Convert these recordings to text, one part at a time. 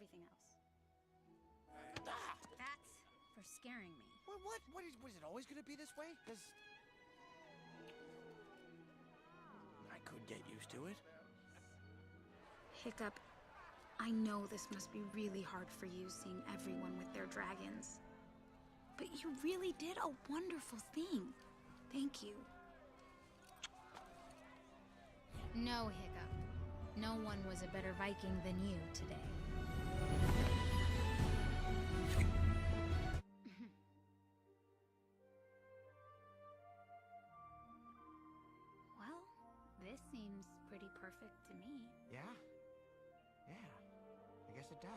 everything else. Ah! That's for scaring me. Was it always gonna be this way? Because I could get used to it. Hiccup, I know this must be really hard for you seeing everyone with their dragons. But you really did a wonderful thing. Thank you. No, Hiccup. No one was a better Viking than you today. Well, this seems pretty perfect to me. Yeah? Yeah. I guess it does.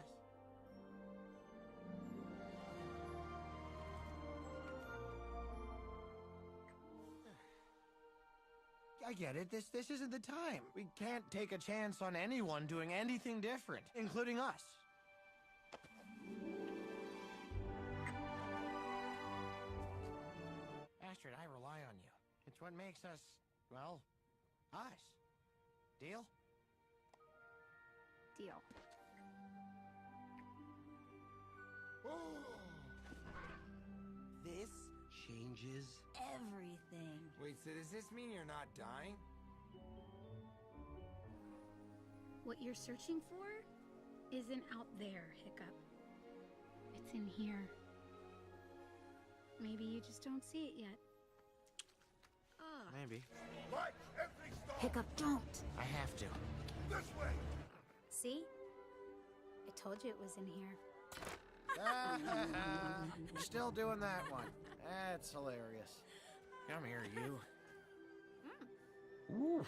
I get it. This isn't the time. We can't take a chance on anyone doing anything different, including us. Astrid, I rely on you. It's what makes us, well, us. Deal? Deal. This changes everything. Wait, so does this mean you're not dying? What you're searching for isn't out there, Hiccup. It's in here. Maybe you just don't see it yet. Maybe. Right, everything stop! Hiccup, don't! I have to. This way! See? I told you it was in here. Still doing that one. That's hilarious. Come here, you. Ooh.